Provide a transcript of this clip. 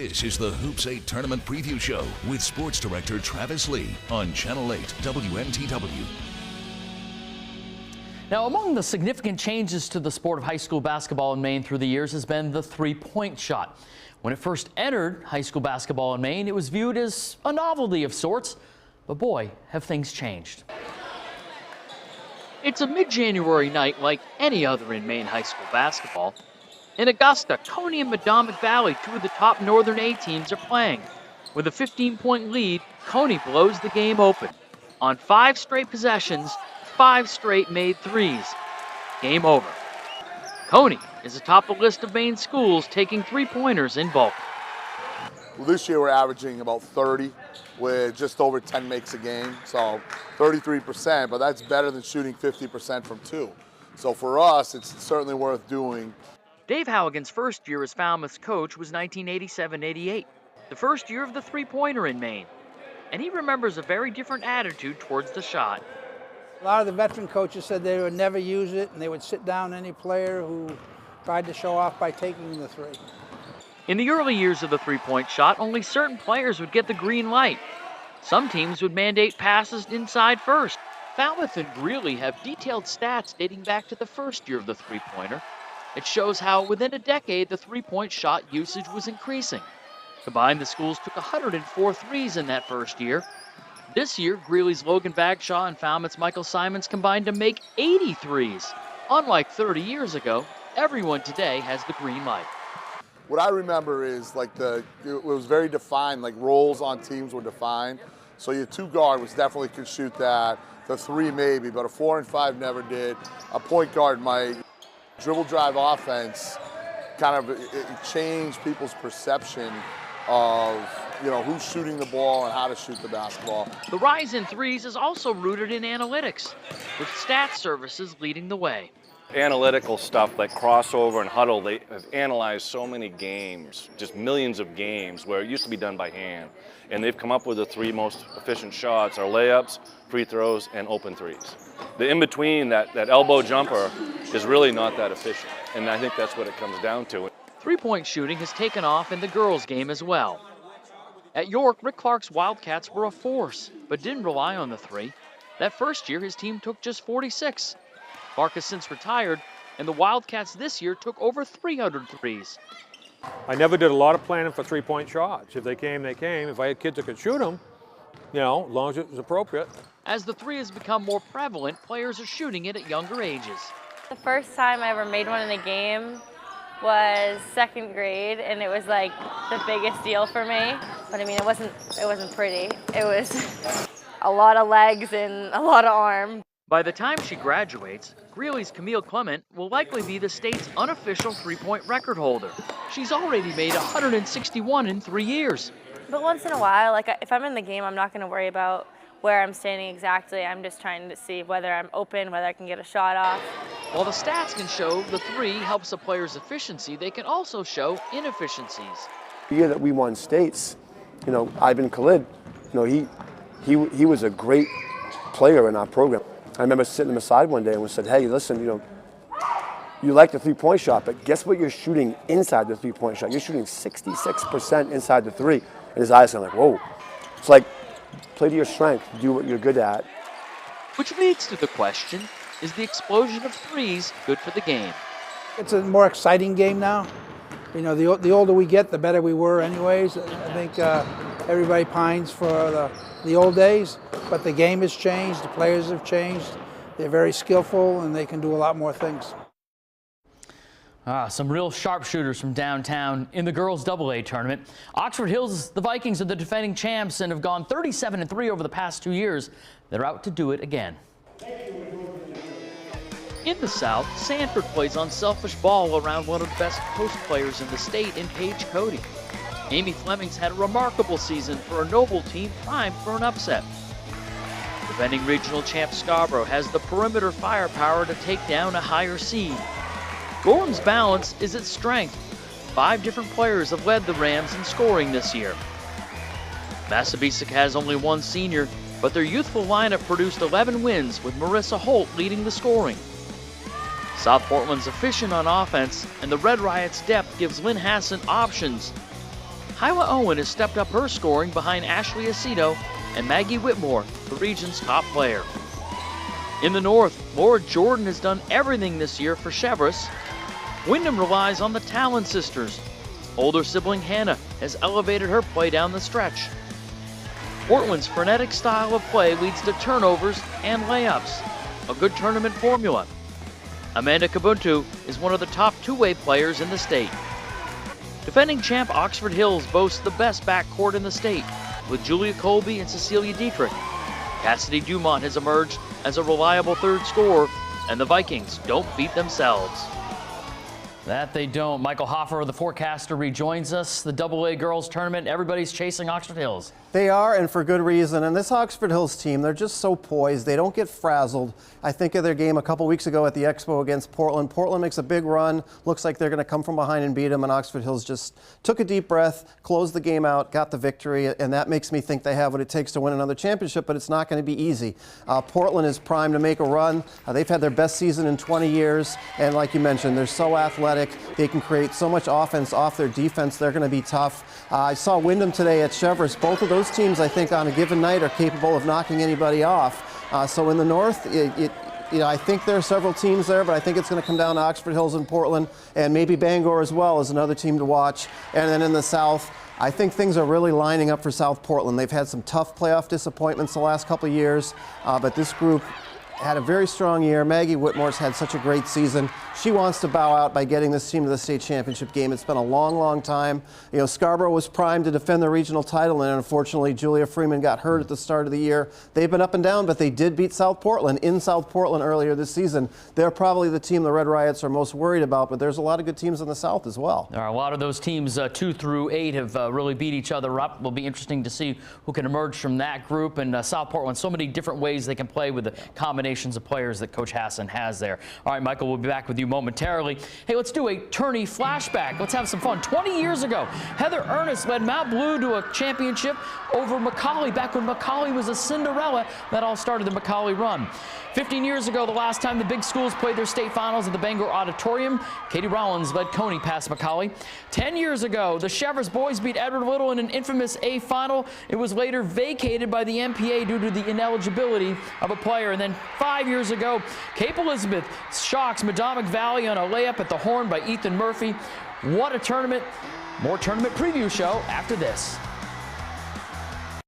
This is the Hoops 8 Tournament Preview Show with Sports Director Travis Lee on Channel 8 WMTW. Now, among the significant changes to the sport of high school basketball in Maine through the years has been the three-point shot. When it first entered high school basketball in Maine, it was viewed as a novelty of sorts. But boy, have things changed. It's a mid-January night like any other in Maine high school basketball. In Augusta, Coney and Madomic Valley, two of the top Northern A teams, are playing. With a 15-point lead, Coney blows the game open. On 5 straight possessions, 5 straight made threes. Game over. Coney is atop the list of Maine schools taking three-pointers in bulk. Well, this year we're averaging about 30 with just over 10 makes a game, so 33%, but that's better than shooting 50% from 2. So for us, it's certainly worth doing. Dave Halligan's first year as Falmouth's coach was 1987-88, the first year of the three-pointer in Maine. And he remembers a very different attitude towards the shot. A lot of the veteran coaches said they would never use it, and they would sit down any player who tried to show off by taking the three. In the early years of the three-point shot, only certain players would get the green light. Some teams would mandate passes inside first. Falmouth and Greeley have detailed stats dating back to the first year of the three-pointer. It shows how within a decade the three-point shot usage was increasing. Combined, the schools took 104 threes in that first year. This year, Greeley's Logan Bagshaw and Falmouth's Michael Simons combined to make 80 threes. Unlike 30 years ago, everyone today has the green light. What I remember is it was very defined, like roles on teams were defined. So your 2 guard was definitely could shoot that, the 3 maybe, but a 4 and 5 never did. A point guard might. Dribble drive offense kind of it changed people's perception of who's shooting the ball and how to shoot the basketball. The rise in threes is also rooted in analytics, with stats services leading the way. Analytical stuff like crossover and huddle, they have analyzed so many games, just millions of games, where it used to be done by hand. And they've come up with the 3 most efficient shots are layups, free throws, and open threes. The in-between, that elbow jumper, is really not that efficient. And I think that's what it comes down to. Three-point shooting has taken off in the girls' game as well. At York, Rick Clark's Wildcats were a force, but didn't rely on the 3. That first year, his team took just 46. Clark has since retired, and the Wildcats this year took over 300 threes. I never did a lot of planning for three-point shots. If they came, they came. If I had kids that could shoot them, as long as it was appropriate. As the 3 has become more prevalent, players are shooting it at younger ages. The first time I ever made one in a game was 2nd grade, and it was like the biggest deal for me. But I mean, it wasn't pretty. It was a lot of legs and a lot of arm. By the time she graduates, Greeley's Camille Clement will likely be the state's unofficial three-point record holder. She's already made 161 in 3 years. But once in a while, if I'm in the game, I'm not going to worry about where I'm standing exactly. I'm just trying to see whether I'm open, whether I can get a shot off. While the stats can show the 3 helps a player's efficiency, they can also show inefficiencies. The year that we won states, Ivan Khalid, he was a great player in our program. I remember sitting him aside one day and we said, hey, listen, you like the three-point shot, but guess what you're shooting inside the three-point shot? You're shooting 66% inside the 3. And his eyes are like, whoa. It's like, play to your strength, do what you're good at. Which leads to the question, is the explosion of threes good for the game? It's a more exciting game now. The older we get, the better we were anyways. I think everybody pines for the old days, but the game has changed, the players have changed. They're very skillful and they can do a lot more things. Some real sharpshooters from downtown in the girls' AA tournament. Oxford Hills, the Vikings are the defending champs and have gone 37-3 over the past 2 years. They're out to do it again. In the South, Sanford plays unselfish ball around one of the best post players in the state in Paige Cody. Amy Fleming's had a remarkable season for a Noble team primed for an upset. Defending regional champ Scarborough has the perimeter firepower to take down a higher seed. Gorham's balance is its strength. 5 different players have led the Rams in scoring this year. Massabesic has only 1 senior, but their youthful lineup produced 11 wins with Marissa Holt leading the scoring. South Portland's efficient on offense, and the Red Riot's depth gives Lynn Hassan options. Hyla Owen has stepped up her scoring behind Ashley Aceto and Maggie Whitmore, the region's top player. In the North, Laura Jordan has done everything this year for Cheverus. Wyndham relies on the Talon sisters. Older sibling Hannah has elevated her play down the stretch. Portland's frenetic style of play leads to turnovers and layups, a good tournament formula. Amanda Kabuntu is one of the top two-way players in the state. Defending champ Oxford Hills boasts the best backcourt in the state, with Julia Colby and Cecilia Dietrich. Cassidy Dumont has emerged as a reliable third scorer, and the Vikings don't beat themselves. That they don't. Michael Hoffer, the forecaster, rejoins us. The AA girls tournament, everybody's chasing Oxford Hills. They are, and for good reason. And this Oxford Hills team, they're just so poised. They don't get frazzled. I think of their game a couple weeks ago at the Expo against Portland. Portland makes a big run. Looks like they're going to come from behind and beat them. And Oxford Hills just took a deep breath, closed the game out, got the victory. And that makes me think they have what it takes to win another championship, but it's not going to be easy. Portland is primed to make a run. They've had their best season in 20 years. And like you mentioned, they're so athletic. They can create so much offense off their defense. They're going to be tough. I saw Wyndham today at Cheverus. Both of those teams, I think, on a given night are capable of knocking anybody off. So in the North, I think there are several teams there, but I think it's going to come down to Oxford Hills and Portland, and maybe Bangor as well is another team to watch. And then in the South, I think things are really lining up for South Portland. They've had some tough playoff disappointments the last couple of years, but this group had a very strong year. Maggie Whitmore's had such a great season. She wants to bow out by getting this team to the state championship game. It's been a long, long time. Scarborough was primed to defend the regional title, and unfortunately, Julia Freeman got hurt at the start of the year. They've been up and down, but they did beat South Portland in South Portland earlier this season. They're probably the team the Red Riots are most worried about, but there's a lot of good teams in the South as well. There are a lot of those teams, 2 through 8, have really beat each other up. It'll be interesting to see who can emerge from that group. And South Portland, so many different ways they can play with the combinations of players that Coach Hassan has there. All right, Michael, we'll be back with you momentarily. Hey, let's do a tourney flashback. Let's have some fun. 20 years ago, Heather Ernest led Mount Blue to a championship over Macaulay, back when Macaulay was a Cinderella. That all started the Macaulay run. 15 years ago, the last time the big schools played their state finals at the Bangor Auditorium, Katie Rollins led Coney past Macaulay. 10 years ago, the Cheverus boys beat Edward Little in an infamous A final. It was later vacated by the MPA due to the ineligibility of a player. And then 5 years ago, Cape Elizabeth shocks Madomic Valley on a layup at the Horn by Ethan Murphy. What a tournament. More tournament preview show after this.